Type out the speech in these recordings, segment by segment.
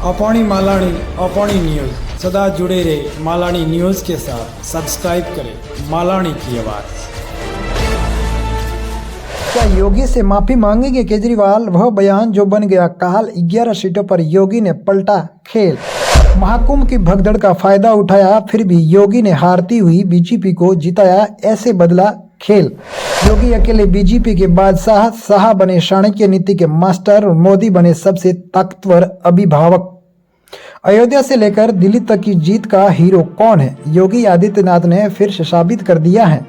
अपाणी Malani अपाणी news सदा जुड़े रहे मालानी न्यूज़ के साथ। सब्सक्राइब करें मालानी की आवाज़। क्या योगी से माफी मांगेंगे केजरीवाल? वह बयान जो बन गया काल। 11 सीटों पर योगी ने पलटा खेल। महाकुंभ की भगदड़ का फायदा उठाया, फिर भी योगी ने हारती हुई बीजेपी को जिताया। ऐसे बदला खेल। योगी अकेले बीजेपी के बादशाह, शाह बने चाणक्य नीति के मास्टर, मोदी बने सबसे ताकतवर अभिभावक। अयोध्या से लेकर दिल्ली तक की जीत का हीरो कौन है? योगी आदित्यनाथ ने फिर से साबित कर दिया है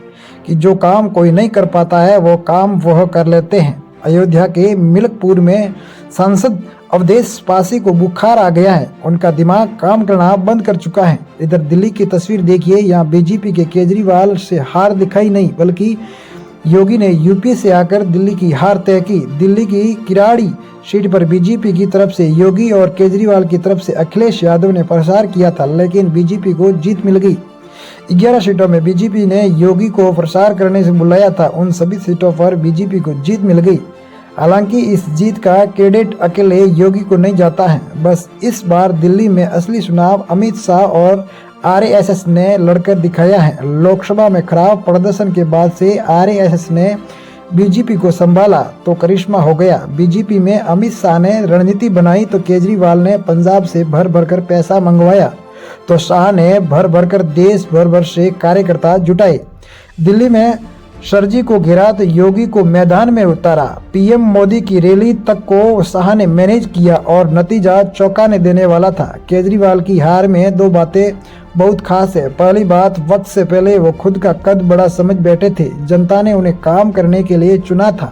कि जो काम कोई नहीं कर पाता है वो काम वह कर लेते हैं। अयोध्या के मिल्कपुर में सांसद अवधेश पासी को बुखार आ गया है। उनका दिमाग काम करना बंद कर चुका है। इधर दिल्ली की तस्वीर देखिए। यहाँ बीजेपी के केजरीवाल से हार दिखाई नहीं, बल्कि योगी ने यूपी से आकर दिल्ली की हार तय की। दिल्ली की किराड़ी सीट पर बीजेपी की तरफ से योगी और केजरीवाल की तरफ से अखिलेश यादव ने प्रचार किया था, लेकिन बीजेपी को जीत मिल गई। 11 सीटों में बीजेपी ने योगी को प्रचार करने से बुलाया था। उन सभी सीटों पर बीजेपी को जीत मिल गई। हालांकि इस जीत का क्रेडिट अकेले योगी को नहीं जाता है। बस इस बार दिल्ली में असली चुनाव अमित शाह और आरएसएस ने लड़कर दिखाया है। लोकसभा में खराब प्रदर्शन के बाद से आरएसएस ने बीजेपी को संभाला तो करिश्मा हो गया। बीजेपी में अमित शाह ने रणनीति बनाई तो केजरीवाल ने पंजाब से भर भर कर पैसा मंगवाया, तो शाह ने भर भर कर देश भर से कार्यकर्ता जुटाए। दिल्ली में सरजी को घेरा तो योगी को मैदान में उतारा। पीएम मोदी की रैली तक को शाह ने मैनेज किया और नतीजा चौंकाने देने वाला था। केजरीवाल की हार में दो बातें बहुत खास है। पहली बात, वक्त से पहले वो खुद का कद बड़ा समझ बैठे थे। जनता ने उन्हें काम करने के लिए चुना था,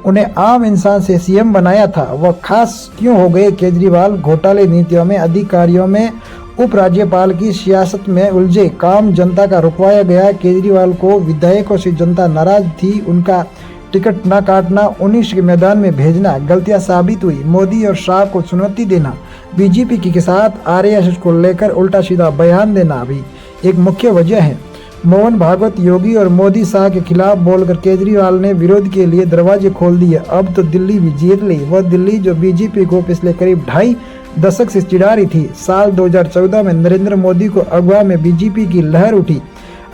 उन्हें आम इंसान से सीएम बनाया था। वह खास क्यों हो गए? केजरीवाल घोटाले नीतियों में, अधिकारियों में, उपराज्यपाल की सियासत में उलझे। काम जनता का रुकवाया गया। केजरीवाल को विधायकों से जनता नाराज थी। उनका टिकट न काटना, 19 के मैदान में भेजना गलतियां साबित हुई। मोदी और शाह को चुनौती देना, बीजेपी के साथ आरएसएस को लेकर उल्टा सीधा बयान देना भी एक मुख्य वजह है। मोहन भागवत योगी और मोदी शाह के खिलाफ बोलकर केजरीवाल ने विरोध के लिए दरवाजे खोल दिए। अब तो दिल्ली भी जीत ली। वह दिल्ली जो बीजेपी को पिछले करीब 2.5 दशक से चिढ़ा रही थी। साल 2014 में नरेंद्र मोदी को अगवा में बीजेपी की लहर उठी।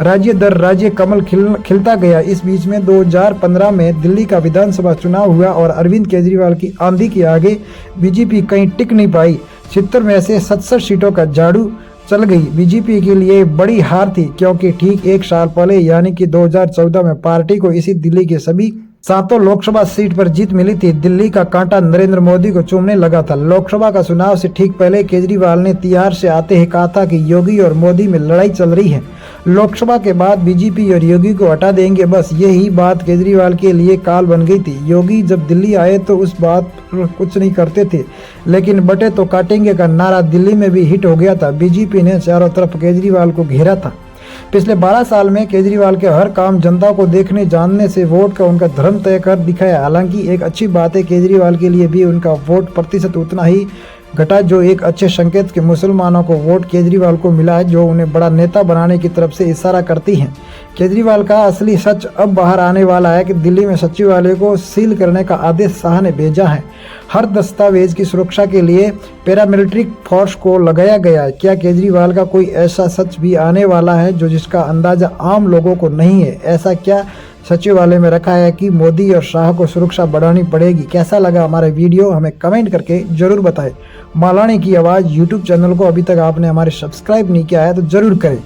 राज्य दर राज्य कमल खिलता गया। इस बीच में 2015 में दिल्ली का विधानसभा चुनाव हुआ और अरविंद केजरीवाल की आंधी के आगे बीजेपी कहीं टिक नहीं पाई। 70 में से 67 सीटों का झाड़ू चल गई। बीजेपी के लिए बड़ी हार थी, क्योंकि ठीक एक साल पहले यानी कि 2014 में पार्टी को इसी दिल्ली के सभी 7 लोकसभा सीट पर जीत मिली थी। दिल्ली का कांटा नरेंद्र मोदी को चूमने लगा था। लोकसभा का चुनाव से ठीक पहले केजरीवाल ने तिहाड़ से आते ही कहा था कि योगी और मोदी में लड़ाई चल रही है। लोकसभा के बाद बीजेपी और योगी को हटा देंगे। बस यही बात केजरीवाल के लिए काल बन गई थी। योगी जब दिल्ली आए तो उस बात पर कुछ नहीं करते थे, लेकिन बटे तो काटेंगे का नारा दिल्ली में भी हिट हो गया था। बीजेपी ने चारों तरफ केजरीवाल को घेरा था। पिछले 12 साल में केजरीवाल के हर काम जनता को देखने जानने से वोट का उनका धर्म तय कर दिखाया। हालांकि एक अच्छी बात है, केजरीवाल के लिए भी उनका वोट प्रतिशत उतना ही घटा, जो एक अच्छे संकेत के मुसलमानों को वोट केजरीवाल को मिला है, जो उन्हें बड़ा नेता बनाने की तरफ से इशारा करती हैं। केजरीवाल का असली सच अब बाहर आने वाला है कि दिल्ली में सचिवालय को सील करने का आदेश शाह ने भेजा है। हर दस्तावेज की सुरक्षा के लिए पैरामिलिट्री फोर्स को लगाया गया है। क्या केजरीवाल का कोई ऐसा सच भी आने वाला है जो जिसका अंदाजा आम लोगों को नहीं है? ऐसा क्या सचिवालय में रखा है कि मोदी और शाह को सुरक्षा बढ़ानी पड़ेगी? कैसा लगा हमारा वीडियो? हमें कमेंट करके जरूर बताएं। मालानी की आवाज़ यूट्यूब चैनल को अभी तक आपने हमारे सब्सक्राइब नहीं किया है तो जरूर करें।